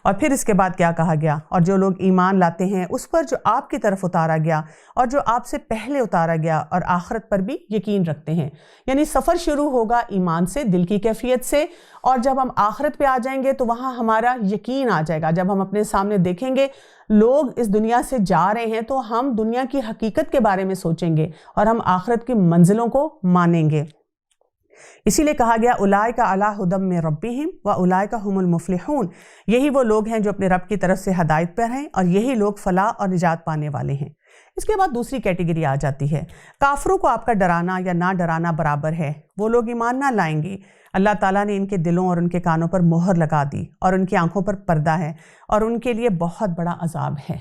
اور پھر اس کے بعد کیا کہا گیا؟ اور جو لوگ ایمان لاتے ہیں اس پر جو آپ کی طرف اتارا گیا اور جو آپ سے پہلے اتارا گیا اور آخرت پر بھی یقین رکھتے ہیں. یعنی سفر شروع ہوگا ایمان سے، دل کی کیفیت سے، اور جب ہم آخرت پہ آ جائیں گے تو وہاں ہمارا یقین آ جائے گا. جب ہم اپنے سامنے دیکھیں گے لوگ اس دنیا سے جا رہے ہیں تو ہم دنیا کی حقیقت کے بارے میں سوچیں گے اور ہم آخرت کی منزلوں کو مانیں گے. اسی لیے کہا گیا اولئک علی ھدی من ربہم واولئک ھم المفلحون. یہی وہ لوگ ہیں جو اپنے رب کی طرف سے ہدایت پر ہیں اور یہی لوگ فلاح اور نجات پانے والے ہیں. اس کے بعد دوسری کیٹیگری آ جاتی ہے. کافروں کو آپ کا ڈرانا یا نہ ڈرانا برابر ہے. وہ لوگ ایمان نہ لائیں گے. اللہ تعالیٰ نے ان کے دلوں اور ان کے کانوں پر مہر لگا دی اور ان کی آنکھوں پر پردہ ہے اور ان کے لیے بہت بڑا عذاب ہے.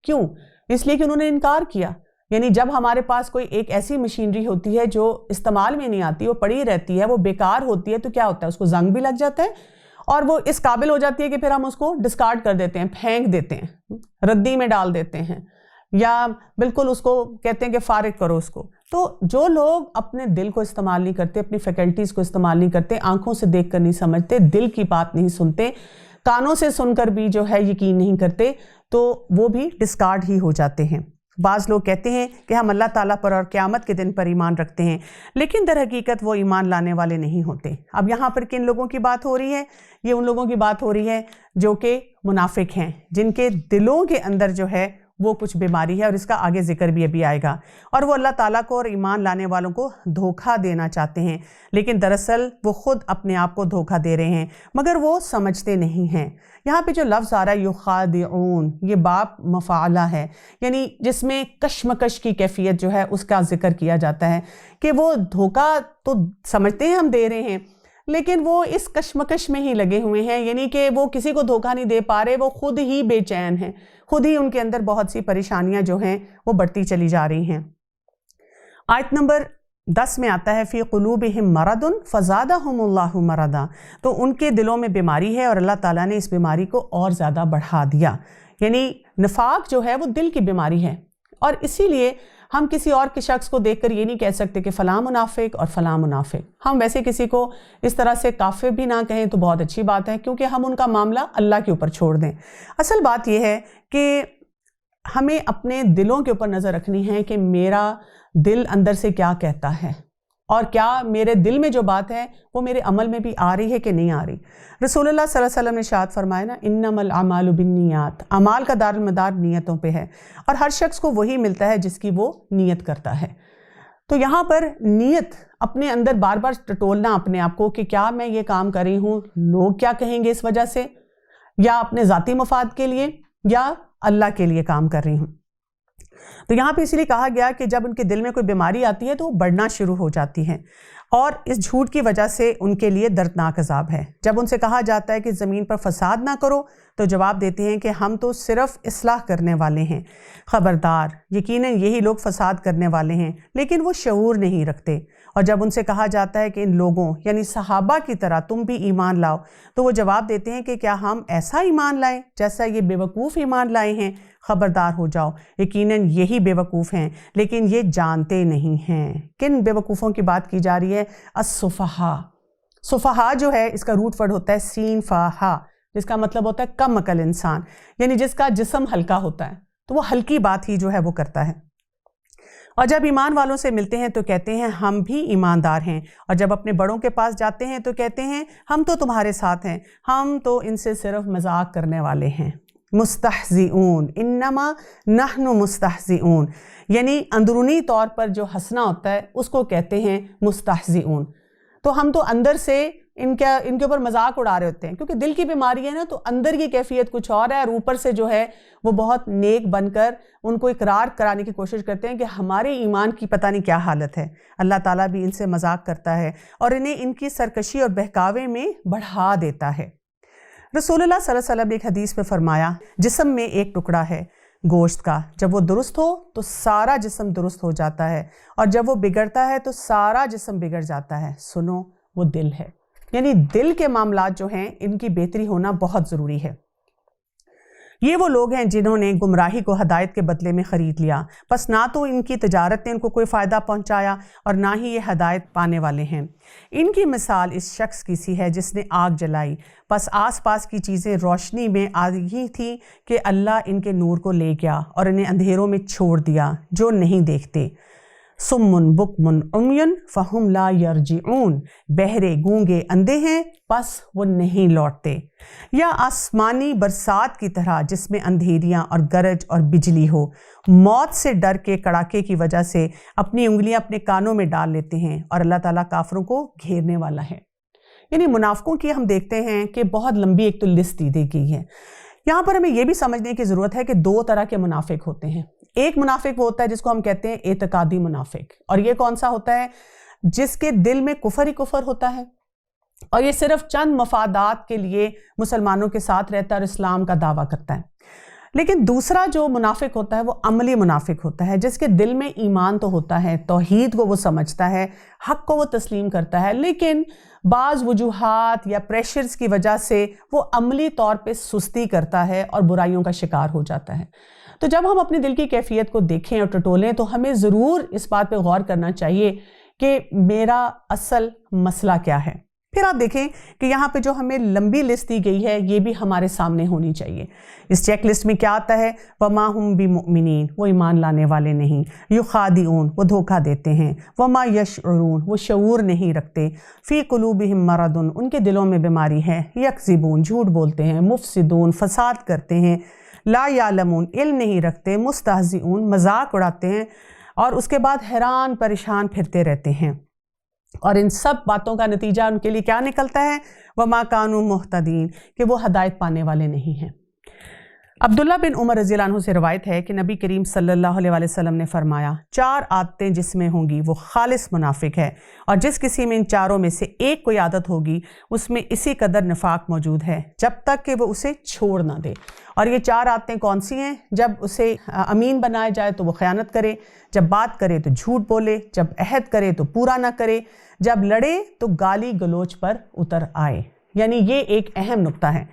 کیوں؟ اس لیے کہ انہوں نے انکار کیا. یعنی جب ہمارے پاس کوئی ایک ایسی مشینری ہوتی ہے جو استعمال میں نہیں آتی، وہ پڑی رہتی ہے، وہ بیکار ہوتی ہے، تو کیا ہوتا ہے؟ اس کو زنگ بھی لگ جاتا ہے اور وہ اس قابل ہو جاتی ہے کہ پھر ہم اس کو ڈسکارڈ کر دیتے ہیں، پھینک دیتے ہیں، ردی میں ڈال دیتے ہیں یا بالکل اس کو کہتے ہیں کہ فارغ کرو اس کو. تو جو لوگ اپنے دل کو استعمال نہیں کرتے، اپنی فیکلٹیز کو استعمال نہیں کرتے، آنکھوں سے دیکھ کر نہیں سمجھتے، دل کی بات نہیں سنتے، کانوں سے سن کر بھی جو ہے یقین نہیں کرتے، تو وہ بھی ڈسکارڈ ہی ہو جاتے ہیں. بعض لوگ کہتے ہیں کہ ہم اللہ تعالیٰ پر اور قیامت کے دن پر ایمان رکھتے ہیں، لیکن در حقیقت وہ ایمان لانے والے نہیں ہوتے. اب یہاں پر کن لوگوں کی بات ہو رہی ہے؟ یہ ان لوگوں کی بات ہو رہی ہے جو کہ منافق ہیں، جن کے دلوں کے اندر جو ہے وہ کچھ بیماری ہے، اور اس کا آگے ذکر بھی ابھی آئے گا. اور وہ اللہ تعالیٰ کو اور ایمان لانے والوں کو دھوکہ دینا چاہتے ہیں، لیکن دراصل وہ خود اپنے آپ کو دھوکہ دے رہے ہیں، مگر وہ سمجھتے نہیں ہیں. یہاں پہ جو لفظ آ رہا ہے یخادعون، یہ باب مفعلہ ہے، یعنی جس میں کشمکش کی کیفیت جو ہے اس کا ذکر کیا جاتا ہے کہ وہ دھوکہ تو سمجھتے ہیں ہم دے رہے ہیں، لیکن وہ اس کشمکش میں ہی لگے ہوئے ہیں. یعنی کہ وہ کسی کو دھوکہ نہیں دے پا رہے، وہ خود ہی بے چین ہیں، خود ہی ان کے اندر بہت سی پریشانیاں جو ہیں وہ بڑھتی چلی جا رہی ہیں. آیت نمبر 10 میں آتا ہے فی قلوبہم مرض فزادہم اللہ مرضا. تو ان کے دلوں میں بیماری ہے اور اللہ تعالیٰ نے اس بیماری کو اور زیادہ بڑھا دیا. یعنی نفاق جو ہے وہ دل کی بیماری ہے، اور اسی لیے ہم کسی اور کے شخص کو دیکھ کر یہ نہیں کہہ سکتے کہ فلاں منافق اور فلاں منافق. ہم ویسے کسی کو اس طرح سے کافر بھی نہ کہیں تو بہت اچھی بات ہے، کیونکہ ہم ان کا معاملہ اللہ کے اوپر چھوڑ دیں. اصل بات یہ ہے کہ ہمیں اپنے دلوں کے اوپر نظر رکھنی ہے کہ میرا دل اندر سے کیا کہتا ہے، اور کیا میرے دل میں جو بات ہے وہ میرے عمل میں بھی آ رہی ہے کہ نہیں آ رہی. رسول اللہ صلی اللہ علیہ وسلم نے ارشاد فرمایا نا انما الاعمال بالنیات، اعمال کا دار المدار نیتوں پہ ہے، اور ہر شخص کو وہی ملتا ہے جس کی وہ نیت کرتا ہے. تو یہاں پر نیت اپنے اندر بار بار ٹٹولنا اپنے آپ کو کہ کیا میں یہ کام کر رہی ہوں لوگ کیا کہیں گے اس وجہ سے، یا اپنے ذاتی مفاد کے لیے، یا اللہ کے لیے کام کر رہی ہوں. تو یہاں پہ اس لیے کہا گیا کہ جب ان کے دل میں کوئی بیماری آتی ہے تو وہ بڑھنا شروع ہو جاتی ہے، اور اس جھوٹ کی وجہ سے ان کے لیے دردناک عذاب ہے. جب ان سے کہا جاتا ہے کہ زمین پر فساد نہ کرو تو جواب دیتے ہیں کہ ہم تو صرف اصلاح کرنے والے ہیں. خبردار، یقیناً یہی لوگ فساد کرنے والے ہیں، لیکن وہ شعور نہیں رکھتے. اور جب ان سے کہا جاتا ہے کہ ان لوگوں یعنی صحابہ کی طرح تم بھی ایمان لاؤ، تو وہ جواب دیتے ہیں کہ کیا ہم ایسا ایمان لائیں جیسا یہ بے وقوف ایمان لائے ہیں. خبردار ہو جاؤ، یقیناً یہی بے وقوف ہیں لیکن یہ جانتے نہیں ہیں. کن بے وقوفوں کی بات کی جا رہی ہے؟ السفہاء. سفہاء جو ہے اس کا روٹ ورڈ ہوتا ہے سین فا ہا، جس کا مطلب ہوتا ہے کم عقل انسان، یعنی جس کا جسم ہلکا ہوتا ہے، تو وہ ہلکی بات ہی جو ہے وہ کرتا ہے. اور جب ایمان والوں سے ملتے ہیں تو کہتے ہیں ہم بھی ایماندار ہیں، اور جب اپنے بڑوں کے پاس جاتے ہیں تو کہتے ہیں ہم تو تمہارے ساتھ ہیں، ہم تو ان سے صرف مذاق کرنے والے ہیں. مستہزئون، انما نحن مستہزئون، یعنی اندرونی طور پر جو ہنسنا ہوتا ہے اس کو کہتے ہیں مستہزئون. تو ہم تو اندر سے ان کے اوپر مذاق اڑا رہے ہوتے ہیں، کیونکہ دل کی بیماری ہے نا، تو اندر کی کیفیت کچھ اور ہے، اور اوپر سے جو ہے وہ بہت نیک بن کر ان کو اقرار کرانے کی کوشش کرتے ہیں کہ ہمارے ایمان کی پتہ نہیں کیا حالت ہے. اللہ تعالیٰ بھی ان سے مذاق کرتا ہے اور انہیں ان کی سرکشی اور بہکاوے میں بڑھا دیتا ہے. رسول اللہ صلی اللہ علیہ وسلم نے ایک حدیث میں فرمایا جسم میں ایک ٹکڑا ہے گوشت کا، جب وہ درست ہو تو سارا جسم درست ہو جاتا ہے، اور جب وہ بگڑتا ہے تو سارا جسم بگڑ جاتا ہے. سنو، وہ دل ہے. یعنی دل کے معاملات جو ہیں ان کی بہتری ہونا بہت ضروری ہے. یہ وہ لوگ ہیں جنہوں نے گمراہی کو ہدایت کے بدلے میں خرید لیا، بس نہ تو ان کی تجارت نے ان کو کوئی فائدہ پہنچایا اور نہ ہی یہ ہدایت پانے والے ہیں۔ ان کی مثال اس شخص کی سی ہے جس نے آگ جلائی، بس آس پاس کی چیزیں روشنی میں آ رہی تھیں کہ اللہ ان کے نور کو لے گیا اور انہیں اندھیروں میں چھوڑ دیا جو نہیں دیکھتے۔ سمن بکمن عمیٌ فہم لا یرجعون، بہرے گونگے اندھے ہیں بس وہ نہیں لوٹتے۔ یا آسمانی برسات کی طرح جس میں اندھیریاں اور گرج اور بجلی ہو، موت سے ڈر کے کڑاکے کی وجہ سے اپنی انگلیاں اپنے کانوں میں ڈال لیتے ہیں اور اللہ تعالیٰ کافروں کو گھیرنے والا ہے۔ یعنی منافقوں کی ہم دیکھتے ہیں کہ بہت لمبی ایک تو لسٹ دی گئی ہے۔ یہاں پر ہمیں یہ بھی سمجھنے کی ضرورت ہے کہ دو طرح کے منافق ہوتے ہیں۔ ایک منافق وہ ہوتا ہے جس کو ہم کہتے ہیں اعتقادی منافق، اور یہ کون سا ہوتا ہے؟ جس کے دل میں کفر ہی کفر ہوتا ہے اور یہ صرف چند مفادات کے لیے مسلمانوں کے ساتھ رہتا ہے اور اسلام کا دعویٰ کرتا ہے۔ لیکن دوسرا جو منافق ہوتا ہے وہ عملی منافق ہوتا ہے، جس کے دل میں ایمان تو ہوتا ہے، توحید کو وہ سمجھتا ہے، حق کو وہ تسلیم کرتا ہے، لیکن بعض وجوہات یا پریشرز کی وجہ سے وہ عملی طور پہ سستی کرتا ہے اور برائیوں کا شکار ہو جاتا ہے۔ تو جب ہم اپنے دل کی کیفیت کو دیکھیں اور ٹٹولیں تو ہمیں ضرور اس بات پہ غور کرنا چاہیے کہ میرا اصل مسئلہ کیا ہے۔ پھر آپ دیکھیں کہ یہاں پہ جو ہمیں لمبی لسٹ دی گئی ہے یہ بھی ہمارے سامنے ہونی چاہیے۔ اس چیک لسٹ میں کیا آتا ہے؟ وَمَا هُمْ بِمُؤْمِنِينَ، وہ ایمان لانے والے نہیں، يُخَادِعُونَ، وہ دھوکہ دیتے ہیں، وَمَا يَشْعُرُونَ، وہ شعور نہیں رکھتے، فِي قُلُوبِهِمْ مَرَضٌ، ان کے دلوں میں بیماری ہے، يَكْذِبُونَ، جھوٹ بولتے ہیں، مُفْسِدُونَ، فساد کرتے ہیں، لا يعلمون، علم نہیں رکھتے، مستہزئون، مذاق اڑاتے ہیں، اور اس کے بعد حیران پریشان پھرتے رہتے ہیں۔ اور ان سب باتوں کا نتیجہ ان کے لیے کیا نکلتا ہے؟ وما كانوا مہتدین، کہ وہ ہدایت پانے والے نہیں ہیں۔ عبداللہ بن عمر رضی اللہ عنہ سے روایت ہے کہ نبی کریم صلی اللہ علیہ وسلم نے فرمایا، 4 عادتیں جس میں ہوں گی وہ خالص منافق ہے، اور جس کسی میں ان چاروں میں سے ایک کوئی عادت ہوگی اس میں اسی قدر نفاق موجود ہے جب تک کہ وہ اسے چھوڑ نہ دے۔ اور یہ 4 عادتیں کون سی ہیں؟ جب اسے امین بنایا جائے تو وہ خیانت کرے، جب بات کرے تو جھوٹ بولے، جب عہد کرے تو پورا نہ کرے، جب لڑے تو گالی گلوچ پر اتر آئے۔ یعنی یہ ایک اہم نقطہ ہے۔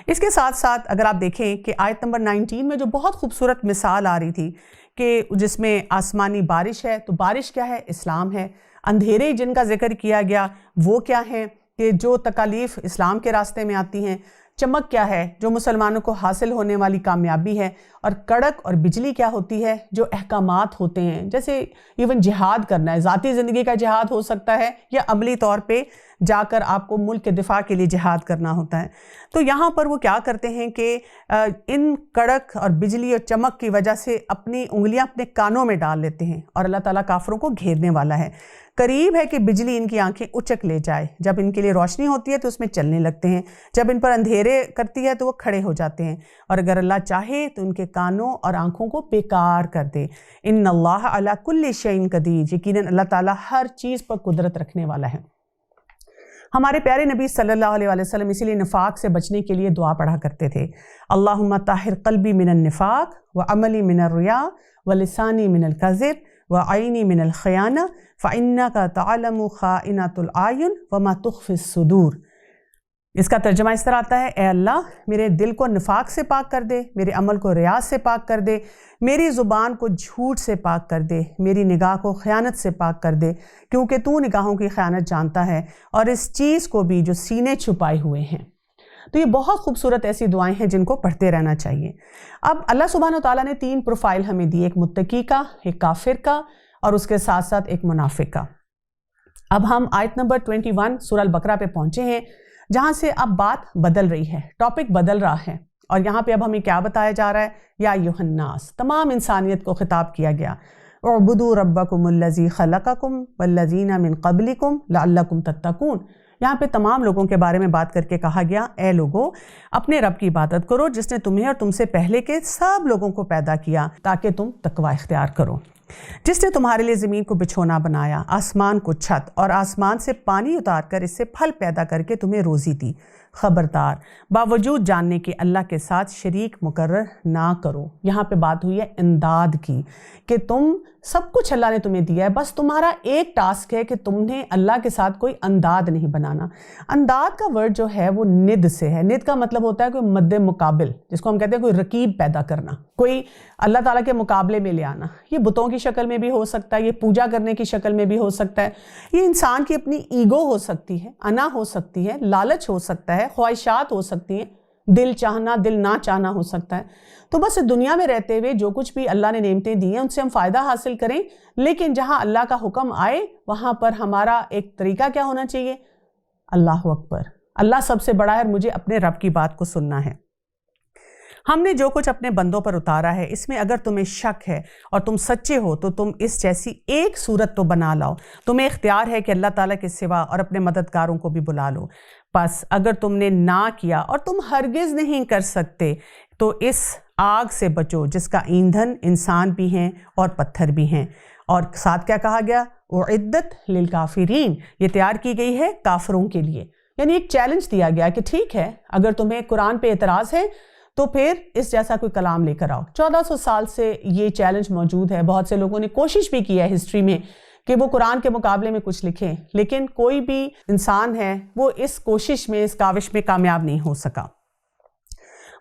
اس کے ساتھ ساتھ اگر آپ دیکھیں کہ آیت نمبر 19 میں جو بہت خوبصورت مثال آ رہی تھی کہ جس میں آسمانی بارش ہے، تو بارش کیا ہے؟ اسلام ہے۔ اندھیرے جن کا ذکر کیا گیا وہ کیا ہے؟ کہ جو تکالیف اسلام کے راستے میں آتی ہیں۔ چمک کیا ہے؟ جو مسلمانوں کو حاصل ہونے والی کامیابی ہے۔ اور کڑک اور بجلی کیا ہوتی ہے؟ جو احکامات ہوتے ہیں، جیسے ایون جہاد کرنا ہے، ذاتی زندگی کا جہاد ہو سکتا ہے یا عملی طور پہ جا کر آپ کو ملک کے دفاع کے لیے جہاد کرنا ہوتا ہے۔ تو یہاں پر وہ کیا کرتے ہیں کہ ان کڑک اور بجلی اور چمک کی وجہ سے اپنی انگلیاں اپنے کانوں میں ڈال لیتے ہیں، اور اللہ تعالیٰ کافروں کو گھیرنے والا ہے۔ قریب ہے کہ بجلی ان کی آنکھیں اچک لے جائے، جب ان کے لیے روشنی ہوتی ہے تو اس میں چلنے لگتے ہیں، جب ان پر اندھیرے کرتی ہے تو وہ کھڑے ہو جاتے ہیں، اور اگر اللہ چاہے تو ان کے کانوں اور آنکھوں کو بیکار کر دے۔ ان اللہ علی کل شیء قدیر، یقیناً اللہ تعالیٰ ہر چیز پر قدرت رکھنے والا ہے۔ ہمارے پیارے نبی صلی اللہ علیہ وسلم اسی لیے نفاق سے بچنے کے لیے دعا پڑھا کرتے تھے، اللہم طہر قلبی من النفاق وعملی من الریا ولسانی من الکذب وعینی من الخیانہ فإنک تعلم خائنۃ الأعین وما تخفی الصدور۔ اس کا ترجمہ اس طرح آتا ہے، اے اللہ میرے دل کو نفاق سے پاک کر دے، میرے عمل کو ریا سے پاک کر دے، میری زبان کو جھوٹ سے پاک کر دے، میری نگاہ کو خیانت سے پاک کر دے، کیونکہ تو نگاہوں کی خیانت جانتا ہے اور اس چیز کو بھی جو سینے چھپائے ہوئے ہیں۔ تو یہ بہت خوبصورت ایسی دعائیں ہیں جن کو پڑھتے رہنا چاہیے۔ اب اللہ سبحانہ و تعالیٰ نے 3 پروفائل ہمیں دی، ایک متقی کا، ایک کافر کا، اور اس کے ساتھ ساتھ ایک منافق کا۔ اب ہم آیت نمبر 21 سورہ البقرہ پہ پہنچے ہیں، جہاں سے اب بات بدل رہی ہے، ٹاپک بدل رہا ہے، اور یہاں پہ اب ہمیں کیا بتایا جا رہا ہے؟ یا ایھا الناس، تمام انسانیت کو خطاب کیا گیا، اعبدوا ربکم الذی خلقکم والذین من قبلکم لعلکم تتقون۔ یہاں پہ تمام لوگوں کے بارے میں بات کر کے کہا گیا، اے لوگو اپنے رب کی عبادت کرو جس نے تمہیں اور تم سے پہلے کے سب لوگوں کو پیدا کیا تاکہ تم تقوی اختیار کرو، جس نے تمہارے لیے زمین کو بچھونا بنایا، آسمان کو چھت، اور آسمان سے پانی اتار کر اس سے پھل پیدا کر کے تمہیں روزی دی، خبردار باوجود جاننے کے اللہ کے ساتھ شریک مقرر نہ کرو۔ یہاں پہ بات ہوئی ہے امداد کی کہ تم سب کچھ اللہ نے تمہیں دیا ہے، بس تمہارا ایک ٹاسک ہے کہ تم نے اللہ کے ساتھ کوئی انداد نہیں بنانا۔ انداد کا ورڈ جو ہے وہ ند سے ہے۔ ند کا مطلب ہوتا ہے کوئی مد مقابل، جس کو ہم کہتے ہیں کوئی رقیب پیدا کرنا، کوئی اللہ تعالیٰ کے مقابلے میں لے آنا۔ یہ بتوں کی شکل میں بھی ہو سکتا ہے، یہ پوجا کرنے کی شکل میں بھی ہو سکتا ہے، یہ انسان کی اپنی ایگو ہو سکتی ہے، انا ہو سکتی ہے، لالچ ہو سکتا ہے، خواہشات ہو سکتی ہیں، دل چاہنا دل نہ چاہنا ہو سکتا ہے۔ تو بس دنیا میں رہتے ہوئے جو کچھ بھی اللہ نے نعمتیں دی ہیں ان سے ہم فائدہ حاصل کریں، لیکن جہاں اللہ کا حکم آئے وہاں پر ہمارا ایک طریقہ کیا ہونا چاہیے؟ اللہ اکبر، اللہ سب سے بڑا ہے اور مجھے اپنے رب کی بات کو سننا ہے۔ ہم نے جو کچھ اپنے بندوں پر اتارا ہے اس میں اگر تمہیں شک ہے اور تم سچے ہو تو تم اس جیسی ایک صورت تو بنا لاؤ۔ تمہیں اختیار ہے کہ اللہ تعالیٰ کے سوا اور اپنے مددگاروں کو بھی بلا لو۔ بس اگر تم نے نہ کیا اور تم ہرگز نہیں کر سکتے تو اس آگ سے بچو جس کا ایندھن انسان بھی ہیں اور پتھر بھی ہیں۔ اور ساتھ کیا کہا گیا؟ اعدت للکافرین، یہ تیار کی گئی ہے کافروں کے لیے۔ یعنی ایک چیلنج دیا گیا کہ ٹھیک ہے، اگر تمہیں قرآن پہ اعتراض ہے تو پھر اس جیسا کوئی کلام لے کر آؤ۔ 1400 سال سے یہ چیلنج موجود ہے، بہت سے لوگوں نے کوشش بھی کی ہے ہسٹری میں کہ وہ قرآن کے مقابلے میں کچھ لکھیں، لیکن کوئی بھی انسان ہے وہ اس کوشش میں، اس کاوش میں کامیاب نہیں ہو سکا۔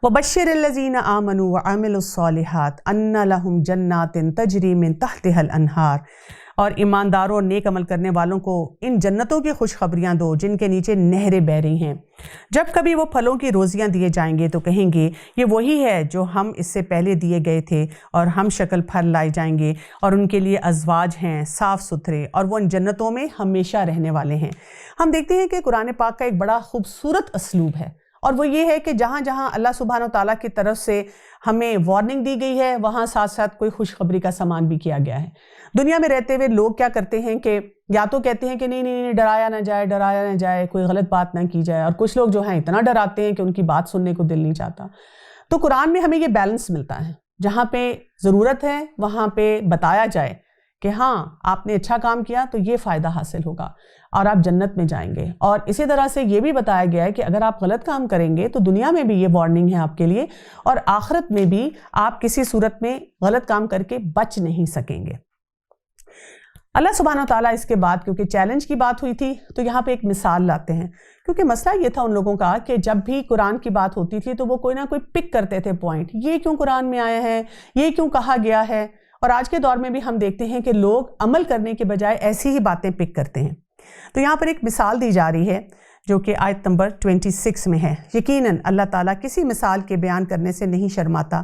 وَبَشِّرِ الَّذِينَ آمَنُوا وَعَمِلُوا الصَّالِحَاتِ أَنَّ لَهُمْ جَنَّاتٍ تَجْرِي مِن تَحْتِهَا الْأَنْهَارُ، اور ایمانداروں اور نیک عمل کرنے والوں کو ان جنتوں کی خوشخبریاں دو جن کے نیچے نہریں بہہ رہی ہیں۔ جب کبھی وہ پھلوں کی روزیاں دیے جائیں گے تو کہیں گے یہ وہی ہے جو ہم اس سے پہلے دیے گئے تھے، اور ہم شکل پھل لائے جائیں گے، اور ان کے لیے ازواج ہیں صاف ستھرے، اور وہ ان جنتوں میں ہمیشہ رہنے والے ہیں۔ ہم دیکھتے ہیں کہ قرآن پاک کا ایک بڑا خوبصورت اسلوب ہے، اور وہ یہ ہے کہ جہاں جہاں اللہ سبحانہ و تعالیٰ کی طرف سے ہمیں وارننگ دی گئی ہے وہاں ساتھ ساتھ کوئی خوشخبری کا سامان بھی کیا گیا ہے۔ دنیا میں رہتے ہوئے لوگ کیا کرتے ہیں کہ یا تو کہتے ہیں کہ نہیں ڈرایا نہ جائے، ڈرایا نہ جائے، کوئی غلط بات نہ کی جائے، اور کچھ لوگ جو ہیں اتنا ڈراتے ہیں کہ ان کی بات سننے کو دل نہیں چاہتا۔ تو قرآن میں ہمیں یہ بیلنس ملتا ہے، جہاں پہ ضرورت ہے وہاں پہ بتایا جائے کہ ہاں آپ نے اچھا کام کیا تو یہ فائدہ حاصل ہوگا اور آپ جنت میں جائیں گے، اور اسی طرح سے یہ بھی بتایا گیا ہے کہ اگر آپ غلط کام کریں گے تو دنیا میں بھی یہ وارننگ ہے آپ کے لیے، اور آخرت میں بھی آپ کسی صورت میں غلط کام کر کے بچ نہیں سکیں گے۔ اللہ سبحانہ وتعالیٰ اس کے بعد کیونکہ چیلنج کی بات ہوئی تھی تو یہاں پہ ایک مثال لاتے ہیں، کیونکہ مسئلہ یہ تھا ان لوگوں کا کہ جب بھی قرآن کی بات ہوتی تھی تو وہ کوئی نہ کوئی پک کرتے تھے پوائنٹ، یہ کیوں قرآن میں آیا ہے، یہ کیوں کہا گیا ہے، اور آج کے دور میں بھی ہم دیکھتے ہیں کہ لوگ عمل کرنے کے بجائے ایسی ہی باتیں پک کرتے ہیں۔ تو یہاں پر ایک مثال دی جا رہی ہے جو کہ آیت نمبر 26 میں ہے۔ یقیناً اللہ تعالیٰ کسی مثال کے بیان کرنے سے نہیں شرماتا،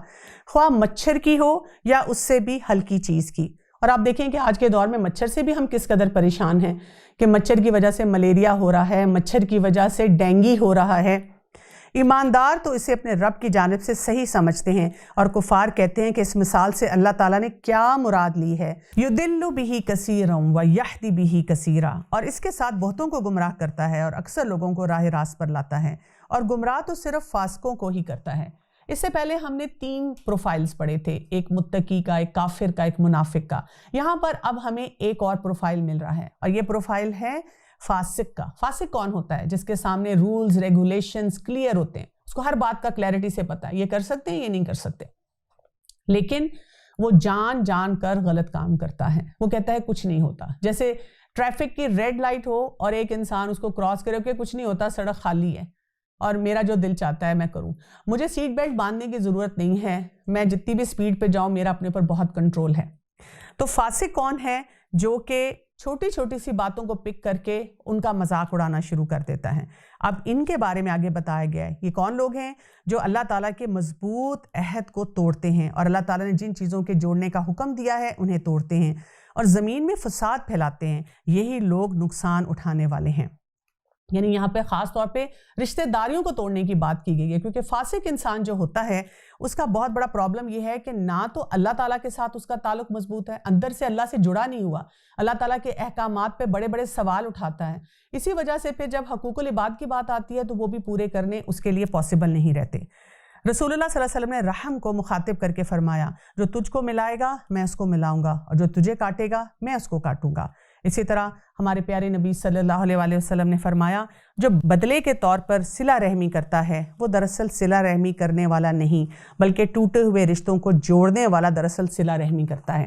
خواہ مچھر کی ہو یا اس سے بھی ہلکی چیز کی۔ اور آپ دیکھیں کہ آج کے دور میں مچھر سے بھی ہم کس قدر پریشان ہیں کہ مچھر کی وجہ سے ملیریا ہو رہا ہے، مچھر کی وجہ سے ڈینگی ہو رہا ہے۔ ایماندار تو اسے اپنے رب کی جانب سے صحیح سمجھتے ہیں، اور کفار کہتے ہیں کہ اس مثال سے اللہ تعالیٰ نے کیا مراد لی ہے۔ یُضِلُّ بِهِ كَثِيرًا وَيَهْدِ بِهِ كَثِيرًا، اور اس کے ساتھ بہتوں کو گمراہ کرتا ہے اور اکثر لوگوں کو راہ راست پر لاتا ہے، اور گمراہ تو صرف فاسقوں کو ہی کرتا ہے۔ اس سے پہلے ہم نے 3 پروفائلز پڑھے تھے، ایک متقی کا، ایک کافر کا، ایک منافق کا۔ یہاں پر اب ہمیں ایک اور پروفائل مل رہا ہے، اور یہ پروفائل ہے فاسق کا۔ فاسق کون ہوتا ہے؟ جس کے سامنے رولز ریگولیشنز کلیئر ہوتے ہیں، اس کو ہر بات کا کلیئرٹی سے پتہ ہے، یہ کر سکتے ہیں، یہ نہیں کر سکتے، لیکن وہ جان جان کر غلط کام کرتا ہے۔ وہ کہتا ہے کچھ نہیں ہوتا، جیسے ٹریفک کی ریڈ لائٹ ہو اور ایک انسان اس کو کراس کرے کہ کچھ نہیں ہوتا، سڑک خالی ہے اور میرا جو دل چاہتا ہے میں کروں، مجھے سیٹ بیلٹ باندھنے کی ضرورت نہیں ہے، میں جتنی بھی سپیڈ پہ جاؤں میرا اپنے پر بہت کنٹرول ہے۔ تو فاسق کون ہے؟ جو کہ چھوٹی چھوٹی سی باتوں کو پک کر کے ان کا مذاق اڑانا شروع کر دیتا ہے۔ اب ان کے بارے میں آگے بتایا گیا ہے، یہ کون لوگ ہیں؟ جو اللہ تعالیٰ کے مضبوط عہد کو توڑتے ہیں، اور اللہ تعالیٰ نے جن چیزوں کے جوڑنے کا حکم دیا ہے انہیں توڑتے ہیں، اور زمین میں فساد پھیلاتے ہیں، یہی لوگ نقصان اٹھانے والے ہیں۔ یعنی یہاں پہ خاص طور پہ رشتہ داریوں کو توڑنے کی بات کی گئی ہے، کیونکہ فاسق انسان جو ہوتا ہے اس کا بہت بڑا پرابلم یہ ہے کہ نہ تو اللہ تعالیٰ کے ساتھ اس کا تعلق مضبوط ہے، اندر سے اللہ سے جڑا نہیں ہوا، اللہ تعالیٰ کے احکامات پہ بڑے بڑے سوال اٹھاتا ہے، اسی وجہ سے پھر جب حقوق العباد کی بات آتی ہے تو وہ بھی پورے کرنے اس کے لیے پاسبل نہیں رہتے۔ رسول اللہ صلی اللہ علیہ وسلم نے رحم کو مخاطب کر کے فرمایا، جو تجھ کو ملائے گا میں اس کو ملاؤں گا، اور جو تجھے کاٹے گا میں اس کو کاٹوں گا۔ اسی طرح ہمارے پیارے نبی صلی اللہ علیہ وسلم نے فرمایا جو بدلے کے طور پر صلہ رحمی کرتا ہے وہ دراصل صلہ رحمی کرنے والا نہیں بلکہ ٹوٹے ہوئے رشتوں کو جوڑنے والا دراصل صلہ رحمی کرتا ہے۔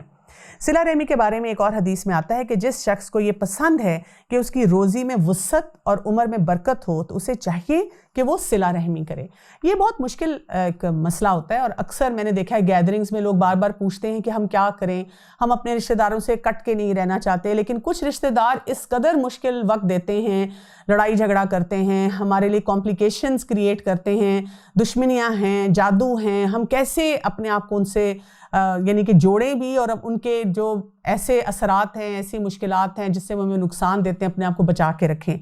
صلہ رحمی کے بارے میں ایک اور حدیث میں آتا ہے کہ جس شخص کو یہ پسند ہے کہ اس کی روزی میں وسعت اور عمر میں برکت ہو تو اسے چاہیے کہ وہ صلہ رحمی کرے۔ یہ بہت مشکل ایک مسئلہ ہوتا ہے، اور اکثر میں نے دیکھا ہے گیدرنگز میں لوگ بار بار پوچھتے ہیں کہ ہم کیا کریں، ہم اپنے رشتہ داروں سے کٹ کے نہیں رہنا چاہتے، لیکن کچھ رشتہ دار اس قدر مشکل وقت دیتے ہیں، لڑائی جھگڑا کرتے ہیں، ہمارے لیے کمپلیکیشنز کریٹ کرتے ہیں، دشمنیاں ہیں، جادو ہیں، ہم کیسے اپنے آپ کو ان سے یعنی کہ جوڑیں بھی، اور ان کے جو ایسے اثرات ہیں، ایسی مشکلات ہیں جس سے وہ ہمیں نقصان دیتے ہیں، اپنے آپ کو بچا کے رکھیں۔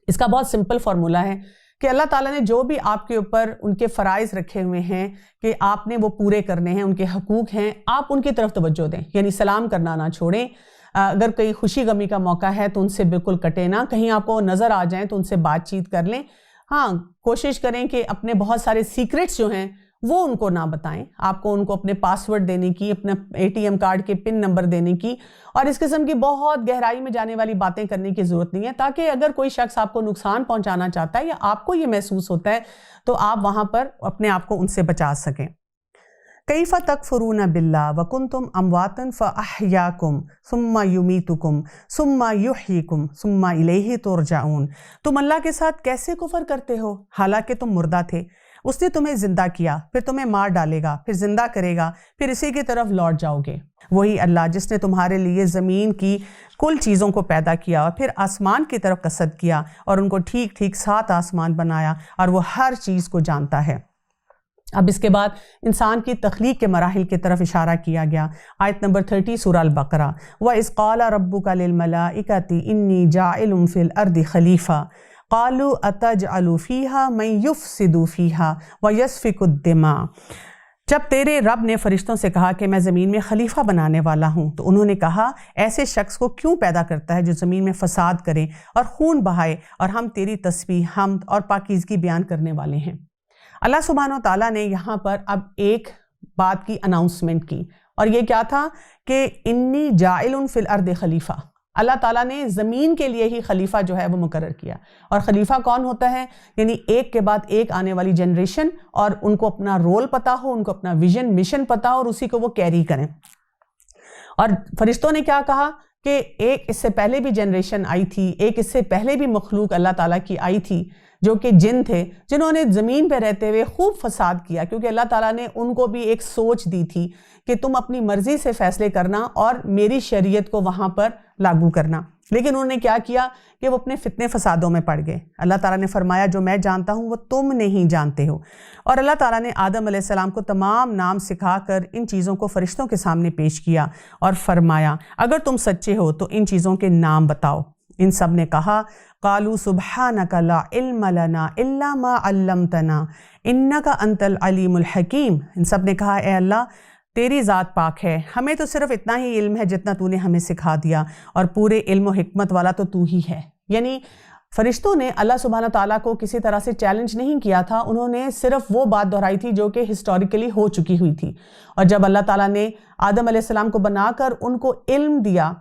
اس کا بہت سمپل فارمولہ ہے کہ اللہ تعالیٰ نے جو بھی آپ کے اوپر ان کے فرائض رکھے ہوئے ہیں کہ آپ نے وہ پورے کرنے ہیں، ان کے حقوق ہیں، آپ ان کی طرف توجہ دیں، یعنی سلام کرنا نہ چھوڑیں۔ اگر کوئی خوشی غمی کا موقع ہے تو ان سے بالکل کٹے نہ، کہیں آپ کو نظر آ جائیں تو ان سے بات چیت کر لیں۔ ہاں، کوشش کریں کہ اپنے بہت سارے سیکرٹس جو ہیں وہ ان کو نہ بتائیں، آپ کو ان کو اپنے پاسورڈ دینے کی، اپنا ATM کارڈ کے پن نمبر دینے کی اور اس قسم کی بہت گہرائی میں جانے والی باتیں کرنے کی ضرورت نہیں ہے، تاکہ اگر کوئی شخص آپ کو نقصان پہنچانا چاہتا ہے یا آپ کو یہ محسوس ہوتا ہے تو آپ وہاں پر اپنے آپ کو ان سے بچا سکیں۔ کیف تکفرون باللہ وکنتم امواتا فاحیاکم ثم یمیتکم ثم یحییکم ثم الیہ ترجعون۔ تم اللہ کے ساتھ کیسے کفر کرتے ہو حالانکہ تم مردہ تھے، اس نے تمہیں زندہ کیا، پھر تمہیں مار ڈالے گا، پھر زندہ کرے گا، پھر اسی کی طرف لوٹ جاؤ گے۔ وہی اللہ جس نے تمہارے لیے زمین کی کل چیزوں کو پیدا کیا اور پھر آسمان کی طرف قصد کیا اور ان کو ٹھیک ٹھیک 7 آسمان بنایا، اور وہ ہر چیز کو جانتا ہے۔ اب اس کے بعد انسان کی تخلیق کے مراحل کی طرف اشارہ کیا گیا۔ آیت نمبر 30 سورہ البقرہ، وَإِذْ قَالَ رَبُّكَ لِلْمَلَائِكَةِ إِنِّي جَاعِلٌ فِي الْأَرْضِ خَلِيفَةً قَالُوا أَتَجْعَلُ فِيهَا مَن يُفْسِدُ فِيهَا وَيَسْفِكُ الدِّمَاءَ۔ جب تیرے رب نے فرشتوں سے کہا کہ میں زمین میں خلیفہ بنانے والا ہوں تو انہوں نے کہا ایسے شخص کو کیوں پیدا کرتا ہے جو زمین میں فساد کرے اور خون بہائے، اور ہم تیری تسبیح، حمد اور پاکیزگی بیان کرنے والے ہیں۔ اللہ سبحانہ و تعالیٰ نے یہاں پر اب ایک بات کی اناؤنسمنٹ کی، اور یہ کیا تھا کہ انی جاعل فی الارض خلیفہ۔ اللہ تعالیٰ نے زمین کے لیے ہی خلیفہ جو ہے وہ مقرر کیا، اور خلیفہ کون ہوتا ہے؟ یعنی ایک کے بعد ایک آنے والی جنریشن، اور ان کو اپنا رول پتہ ہو، ان کو اپنا ویژن مشن پتہ ہو، اور اسی کو وہ کیری کریں۔ اور فرشتوں نے کیا کہا کہ ایک اس سے پہلے بھی جنریشن آئی تھی، ایک اس سے پہلے بھی مخلوق اللہ تعالیٰ کی آئی تھی جو کہ جن تھے، جنہوں نے زمین پہ رہتے ہوئے خوب فساد کیا، کیونکہ اللہ تعالیٰ نے ان کو بھی ایک سوچ دی تھی کہ تم اپنی مرضی سے فیصلے کرنا اور میری شریعت کو وہاں پر لاگو کرنا۔ لیکن انہوں نے کیا کیا کہ وہ اپنے فتنے فسادوں میں پڑ گئے۔ اللہ تعالیٰ نے فرمایا جو میں جانتا ہوں وہ تم نہیں جانتے ہو، اور اللہ تعالیٰ نے آدم علیہ السلام کو تمام نام سکھا کر ان چیزوں کو فرشتوں کے سامنے پیش کیا اور فرمایا اگر تم سچے ہو تو ان چیزوں کے نام بتاؤ۔ ان سب نے کہا قالوا سبحانک لا علم لنا الا ما علمتنا انک انت العلیم الحکیم۔ ان سب نے کہا اے اللہ تیری ذات پاک ہے، ہمیں تو صرف اتنا ہی علم ہے جتنا تو نے ہمیں سکھا دیا، اور پورے علم و حکمت والا تو ہی ہے۔ یعنی فرشتوں نے اللہ سبحانہ تعالیٰ کو کسی طرح سے چیلنج نہیں کیا تھا، انہوں نے صرف وہ بات دہرائی تھی جو کہ ہسٹوریکلی ہو چکی ہوئی تھی۔ اور جب اللہ تعالیٰ نے آدم علیہ السلام کو بنا کر ان کو علم دیا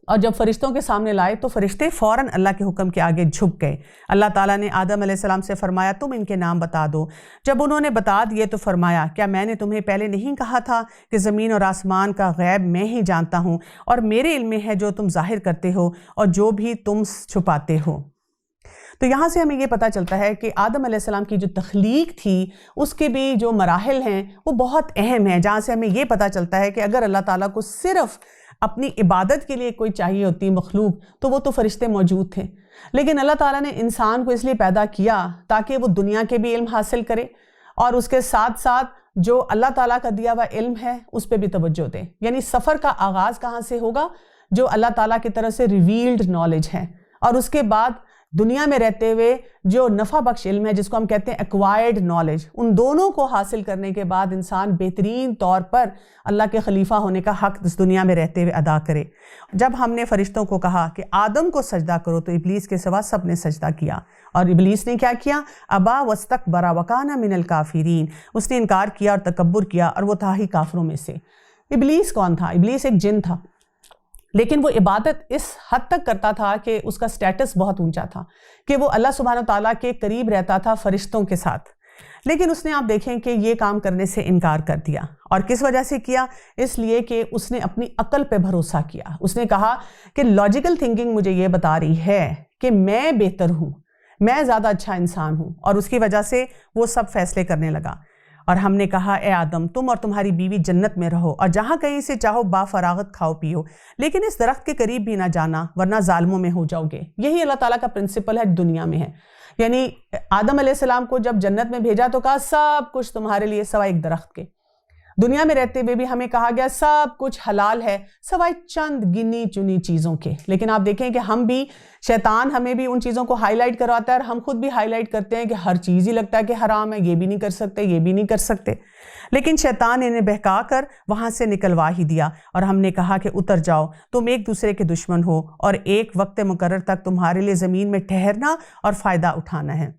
اور جب فرشتوں کے سامنے لائے تو فرشتے فوراً اللہ کے حکم کے آگے جھک گئے۔ اللہ تعالیٰ نے آدم علیہ السلام سے فرمایا تم ان کے نام بتا دو۔ جب انہوں نے بتا دیے تو فرمایا کیا میں نے تمہیں پہلے نہیں کہا تھا کہ زمین اور آسمان کا غیب میں ہی جانتا ہوں، اور میرے علم میں ہے جو تم ظاہر کرتے ہو اور جو بھی تم چھپاتے ہو۔ تو یہاں سے ہمیں یہ پتہ چلتا ہے کہ آدم علیہ السلام کی جو تخلیق تھی اس کے بھی جو مراحل ہیں وہ بہت اہم ہیں، جہاں سے ہمیں یہ پتہ چلتا ہے کہ اگر اللہ تعالیٰ کو صرف اپنی عبادت کے لیے کوئی چاہیے ہوتی مخلوق تو وہ تو فرشتے موجود تھے، لیکن اللہ تعالیٰ نے انسان کو اس لیے پیدا کیا تاکہ وہ دنیا کے بھی علم حاصل کرے، اور اس کے ساتھ ساتھ جو اللہ تعالیٰ کا دیا ہوا علم ہے اس پہ بھی توجہ دے۔ یعنی سفر کا آغاز کہاں سے ہوگا؟ جو اللہ تعالیٰ کی طرف سے ریویلڈ نالج ہے، اور اس کے بعد دنیا میں رہتے ہوئے جو نفع بخش علم ہے جس کو ہم کہتے ہیں ایکوائرڈ نالج، ان دونوں کو حاصل کرنے کے بعد انسان بہترین طور پر اللہ کے خلیفہ ہونے کا حق اس دنیا میں رہتے ہوئے ادا کرے۔ جب ہم نے فرشتوں کو کہا کہ آدم کو سجدہ کرو تو ابلیس کے سوا سب نے سجدہ کیا، اور ابلیس نے کیا کیا؟ ابا واستکبر وکان من الکافرین، اس نے انکار کیا اور تکبر کیا اور وہ تھا ہی کافروں میں سے۔ ابلیس کون تھا؟ ابلیس ایک جن تھا، لیکن وہ عبادت اس حد تک کرتا تھا کہ اس کا سٹیٹس بہت اونچا تھا کہ وہ اللہ سبحانہ تعالیٰ کے قریب رہتا تھا فرشتوں کے ساتھ. لیکن اس نے آپ دیکھیں کہ یہ کام کرنے سے انکار کر دیا. اور کس وجہ سے کیا؟ اس لیے کہ اس نے اپنی عقل پہ بھروسہ کیا. اس نے کہا کہ لاجیکل تھنکنگ مجھے یہ بتا رہی ہے کہ میں بہتر ہوں, میں زیادہ اچھا انسان ہوں, اور اس کی وجہ سے وہ سب فیصلے کرنے لگا. اور ہم نے کہا اے آدم تم اور تمہاری بیوی جنت میں رہو اور جہاں کہیں سے چاہو با فراغت کھاؤ پیو, لیکن اس درخت کے قریب بھی نہ جانا ورنہ ظالموں میں ہو جاؤ گے. یہی اللہ تعالیٰ کا پرنسپل ہے دنیا میں ہے. یعنی آدم علیہ السلام کو جب جنت میں بھیجا تو کہا سب کچھ تمہارے لیے سوائے ایک درخت کے. دنیا میں رہتے ہوئے بھی ہمیں کہا گیا سب کچھ حلال ہے سوائے چند گنی چنی چیزوں کے. لیکن آپ دیکھیں کہ ہم بھی, شیطان ہمیں بھی ان چیزوں کو ہائی لائٹ کرواتا ہے اور ہم خود بھی ہائی لائٹ کرتے ہیں کہ ہر چیز ہی لگتا ہے کہ حرام ہے, یہ بھی نہیں کر سکتے, یہ بھی نہیں کر سکتے. لیکن شیطان انہیں بہکا کر وہاں سے نکلوا ہی دیا اور ہم نے کہا کہ اتر جاؤ, تم ایک دوسرے کے دشمن ہو اور ایک وقت مقرر تک تمہارے لیے زمین میں ٹھہرنا اور فائدہ اٹھانا ہے.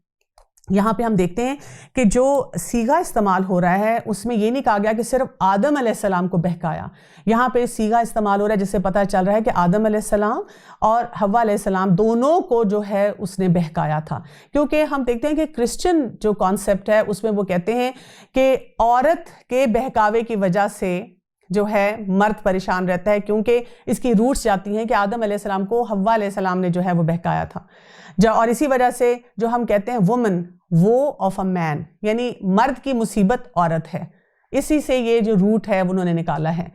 یہاں پہ ہم دیکھتے ہیں کہ جو صیغہ استعمال ہو رہا ہے اس میں یہ نہیں کہا گیا کہ صرف آدم علیہ السلام کو بہکایا. یہاں پہ صیغہ استعمال ہو رہا ہے جس سے پتہ چل رہا ہے کہ آدم علیہ السلام اور حوا علیہ السلام دونوں کو جو ہے اس نے بہکایا تھا. کیونکہ ہم دیکھتے ہیں کہ کرسچن جو کانسیپٹ ہے اس میں وہ کہتے ہیں کہ عورت کے بہکاوے کی وجہ سے جو ہے مرد پریشان رہتا ہے, کیونکہ اس کی روٹس جاتی ہیں کہ آدم علیہ السلام کو حوا علیہ السلام نے جو ہے وہ بہکایا تھا. اور اسی وجہ سے جو ہم کہتے ہیں وومن وہ آف اے مین, یعنی مرد کی مصیبت عورت ہے, اسی سے یہ جو روٹ ہے انہوں نے نکالا ہے.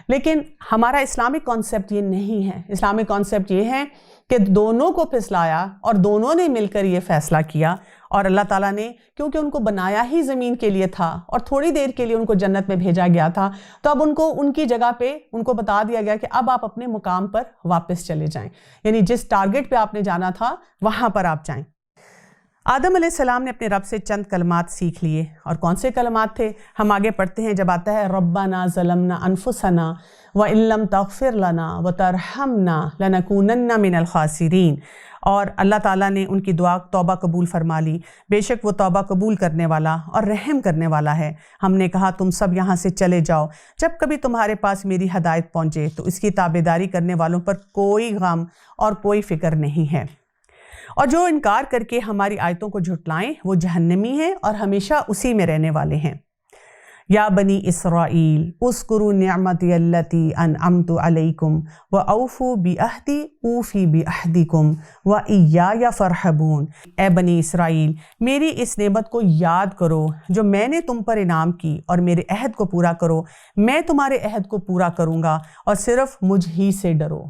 لیکن ہمارا اسلامک کانسیپٹ یہ نہیں ہے. اسلامک کانسیپٹ یہ ہے کہ دونوں کو پھسلایا اور دونوں نے مل کر یہ فیصلہ کیا, اور اللہ تعالیٰ نے کیونکہ ان کو بنایا ہی زمین کے لیے تھا اور تھوڑی دیر کے لیے ان کو جنت میں بھیجا گیا تھا, تو اب ان کو ان کی جگہ پہ ان کو بتا دیا گیا کہ اب آپ اپنے مقام پر واپس چلے جائیں, یعنی جس ٹارگٹ پہ آپ نے جانا تھا وہاں پر آپ جائیں. آدم علیہ السلام نے اپنے رب سے چند کلمات سیکھ لیے, اور کون سے کلمات تھے ہم آگے پڑھتے ہیں جب آتا ہے ربنا ظلمنا انفسنا وان لم تغفر لنا وترحمنا لنکونن من الخاسرین. اور اللہ تعالیٰ نے ان کی دعا توبہ قبول فرما لی, بے شک وہ توبہ قبول کرنے والا اور رحم کرنے والا ہے. ہم نے کہا تم سب یہاں سے چلے جاؤ, جب کبھی تمہارے پاس میری ہدایت پہنچے تو اس کی تابعداری کرنے والوں پر کوئی غم اور کوئی فکر نہیں ہے, اور جو انکار کر کے ہماری آیتوں کو جھٹلائیں وہ جہنمی ہیں اور ہمیشہ اسی میں رہنے والے ہیں. یا بنی اسرائیل اذکروا نعمتی التی انعمت علیکم واوفوا بعہدی اوفی بعہدکم وایایا فارہبون. اے بنی اسرائیل میری اس نعمت کو یاد کرو جو میں نے تم پر انعام کی, اور میرے عہد کو پورا کرو, میں تمہارے عہد کو پورا کروں گا, اور صرف مجھ ہی سے ڈرو.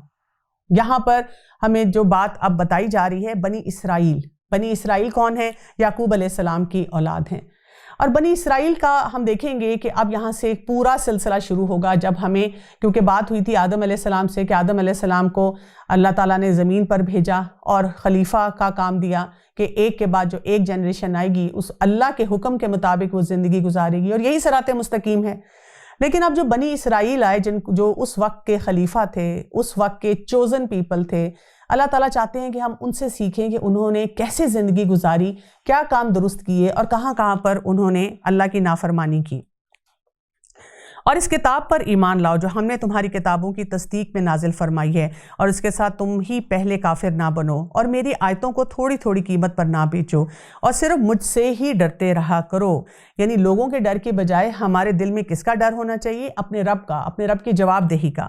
یہاں پر ہمیں جو بات اب بتائی جا رہی ہے بنی اسرائیل. بنی اسرائیل کون ہے؟ یعقوب علیہ السلام کی اولاد ہیں. اور بنی اسرائیل کا ہم دیکھیں گے کہ اب یہاں سے ایک پورا سلسلہ شروع ہوگا, جب ہمیں کیونکہ بات ہوئی تھی آدم علیہ السلام سے کہ آدم علیہ السلام کو اللہ تعالیٰ نے زمین پر بھیجا اور خلیفہ کا کام دیا کہ ایک کے بعد جو ایک جنریشن آئے گی اس اللہ کے حکم کے مطابق وہ زندگی گزارے گی, اور یہی صراط مستقیم ہے. لیکن اب جو بنی اسرائیل آئے جو اس وقت کے خلیفہ تھے, اس وقت کے چوزن پیپل تھے, اللہ تعالیٰ چاہتے ہیں کہ ہم ان سے سیکھیں کہ انہوں نے کیسے زندگی گزاری, کیا کام درست کیے اور کہاں کہاں پر انہوں نے اللہ کی نافرمانی کی. اور اس کتاب پر ایمان لاؤ جو ہم نے تمہاری کتابوں کی تصدیق میں نازل فرمائی ہے, اور اس کے ساتھ تم ہی پہلے کافر نہ بنو, اور میری آیتوں کو تھوڑی تھوڑی قیمت پر نہ بیچو, اور صرف مجھ سے ہی ڈرتے رہا کرو. یعنی لوگوں کے ڈر کے بجائے ہمارے دل میں کس کا ڈر ہونا چاہیے؟ اپنے رب کا, اپنے رب کی جواب دہی کا.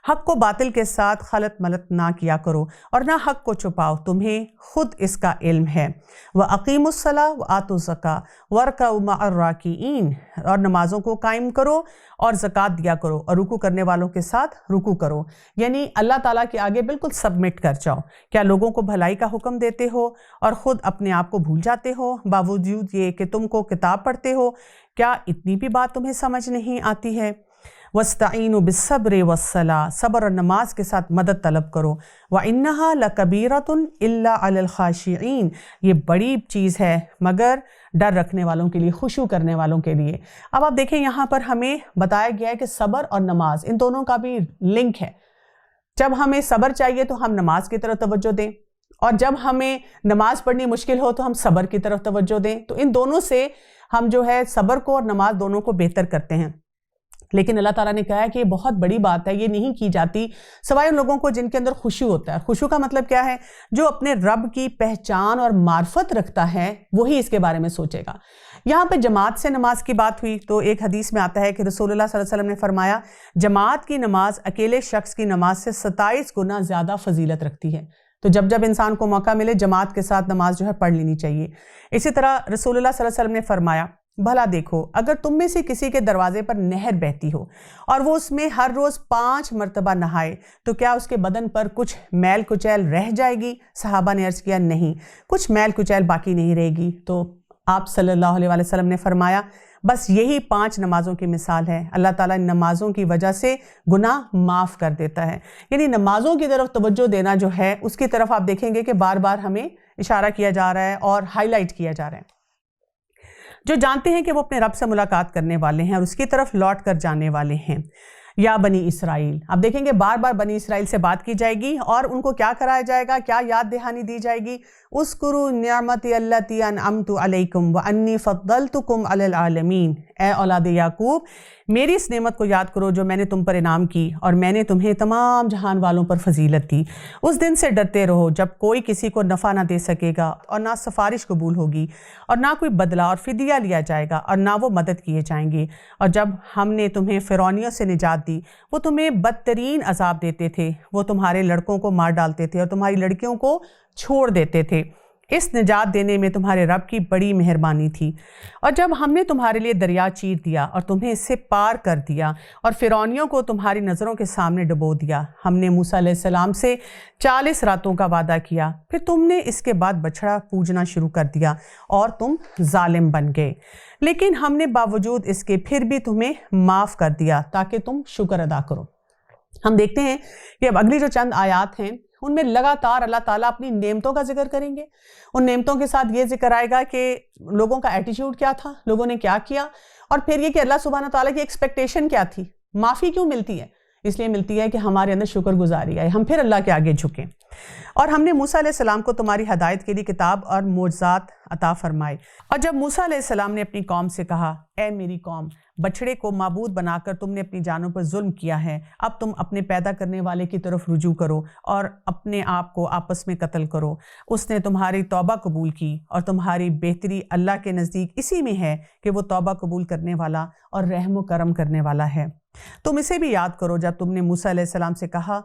حق کو باطل کے ساتھ خلط ملط نہ کیا کرو, اور نہ حق کو چھپاؤ, تمہیں خود اس کا علم ہے. وَأَقِيمُوا الصَّلَاةَ وَآتُوا الزَّكَاةَ وَارْكَعُوا مَعَ الرَّاكِعِينَ. اور نمازوں کو قائم کرو اور زکوٰۃ دیا کرو, اور رکوع کرنے والوں کے ساتھ رکوع کرو. یعنی اللہ تعالیٰ کے آگے بالکل سبمٹ کر جاؤ. کیا لوگوں کو بھلائی کا حکم دیتے ہو اور خود اپنے آپ کو بھول جاتے ہو, باوجود یہ کہ تم کو کتاب پڑھتے ہو؟ کیا اتنی بھی بات تمہیں سمجھ نہیں آتی ہے؟ وَاسْتَعِينُوا بِالصَّبْرِ وَالصَّلَاةِ. صبر اور نماز کے ساتھ مدد طلب کرو. وَإِنَّهَا لَكَبِيرَةٌ إِلَّا عَلَى الْخَاشِعِينَ. یہ بڑی چیز ہے مگر ڈر رکھنے والوں کے لیے, خشوع کرنے والوں کے لیے. اب آپ دیکھیں یہاں پر ہمیں بتایا گیا ہے کہ صبر اور نماز ان دونوں کا بھی لنک ہے. جب ہمیں صبر چاہیے تو ہم نماز کی طرف توجہ دیں, اور جب ہمیں نماز پڑھنی مشکل ہو تو ہم صبر کی طرف توجہ دیں. تو ان دونوں سے ہم جو ہے صبر کو اور نماز دونوں کو بہتر کرتے ہیں. لیکن اللہ تعالیٰ نے کہا ہے کہ یہ بہت بڑی بات ہے، یہ نہیں کی جاتی سوائے ان لوگوں کو جن کے اندر خشوع ہوتا ہے۔ خشوع کا مطلب کیا ہے؟ جو اپنے رب کی پہچان اور معرفت رکھتا ہے وہی اس کے بارے میں سوچے گا۔ یہاں پہ جماعت سے نماز کی بات ہوئی تو ایک حدیث میں آتا ہے کہ رسول اللہ صلی اللہ علیہ وسلم نے فرمایا جماعت کی نماز اکیلے شخص کی نماز سے 27 گنا زیادہ فضیلت رکھتی ہے۔ تو جب انسان کو موقع ملے جماعت کے ساتھ نماز جو ہے پڑھ لینی چاہیے۔ اسی طرح رسول اللہ صلی اللہ علیہ وسلم نے فرمایا بھلا دیکھو اگر تم میں سے کسی کے دروازے پر نہر بہتی ہو اور وہ اس میں ہر روز 5 مرتبہ نہائے تو کیا اس کے بدن پر کچھ میل کچیل رہ جائے گی؟ صحابہ نے عرض کیا نہیں، کچھ میل کچیل باقی نہیں رہے گی۔ تو آپ صلی اللہ علیہ وسلم نے فرمایا بس یہی 5 نمازوں کی مثال ہے، اللہ تعالیٰ ان نمازوں کی وجہ سے گناہ معاف کر دیتا ہے۔ یعنی نمازوں کی طرف توجہ دینا جو ہے اس کی طرف آپ دیکھیں گے کہ بار بار ہمیں اشارہ کیا جا رہا ہے اور ہائی لائٹ کیا جا رہا ہے۔ جو جانتے ہیں کہ وہ اپنے رب سے ملاقات کرنے والے ہیں اور اس کی طرف لوٹ کر جانے والے ہیں۔ یا بنی اسرائیل، آپ دیکھیں گے بار بار بنی اسرائیل سے بات کی جائے گی اور ان کو کیا کرایا جائے گا، کیا یاد دہانی دی جائے گی؟ اذکروا نعمتی التی انعمت علیکم وانی فضلتکم علی العالمین، اے اولاد یعقوب میری اس نعمت کو یاد کرو جو میں نے تم پر انعام کی اور میں نے تمہیں تمام جہان والوں پر فضیلت دی۔ اس دن سے ڈرتے رہو جب کوئی کسی کو نفع نہ دے سکے گا اور نہ سفارش قبول ہوگی اور نہ کوئی بدلہ اور فدیہ لیا جائے گا اور نہ وہ مدد کیے جائیں گے۔ اور جب ہم نے تمہیں فرعونیوں سے نجات دی وہ تمہیں بدترین عذاب دیتے تھے، وہ تمہارے لڑکوں کو مار ڈالتے تھے اور تمہاری لڑکیوں کو چھوڑ دیتے تھے۔ اس نجات دینے میں تمہارے رب کی بڑی مہربانی تھی۔ اور جب ہم نے تمہارے لیے دریا چیر دیا اور تمہیں اس سے پار کر دیا اور فرعونیوں کو تمہاری نظروں کے سامنے ڈبو دیا، ہم نے موسیٰ علیہ السلام سے 40 راتوں کا وعدہ کیا، پھر تم نے اس کے بعد بچڑا پوجنا شروع کر دیا اور تم ظالم بن گئے، لیکن ہم نے باوجود اس کے پھر بھی تمہیں معاف کر دیا تاکہ تم شکر ادا کرو۔ ہم دیکھتے ہیں کہ اب اگلی جو چند آیات ہیں ان میں لگاتار اللہ تعالیٰ اپنی نعمتوں کا ذکر کریں گے۔ ان نعمتوں کے ساتھ یہ ذکر آئے گا کہ لوگوں کا ایٹیٹیوڈ کیا تھا، لوگوں نے کیا کیا، اور پھر یہ کہ اللہ سبحانہ تعالیٰ کی ایکسپیکٹیشن کیا تھی۔ معافی کیوں ملتی ہے؟ اس لیے ملتی ہے کہ ہمارے اندر شکر گزاری آئے، ہم پھر اللہ کے آگے جھکیں۔ اور ہم نے موسیٰ علیہ السلام کو تمہاری ہدایت کے لیے کتاب اور معجزات عطا فرمائے۔ اور جب موسیٰ علیہ السلام نے اپنی قوم سے کہا اے میری قوم، بچڑے کو معبود بنا کر تم نے اپنی جانوں پر ظلم کیا ہے، اب تم اپنے پیدا کرنے والے کی طرف رجوع کرو اور اپنے آپ کو آپس میں قتل کرو۔ اس نے تمہاری توبہ قبول کی اور تمہاری بہتری اللہ کے نزدیک اسی میں ہے کہ وہ توبہ قبول کرنے والا اور رحم و کرم کرنے والا ہے۔ تم اسے بھی یاد کرو جب تم نے موسیٰ علیہ السلام سے کہا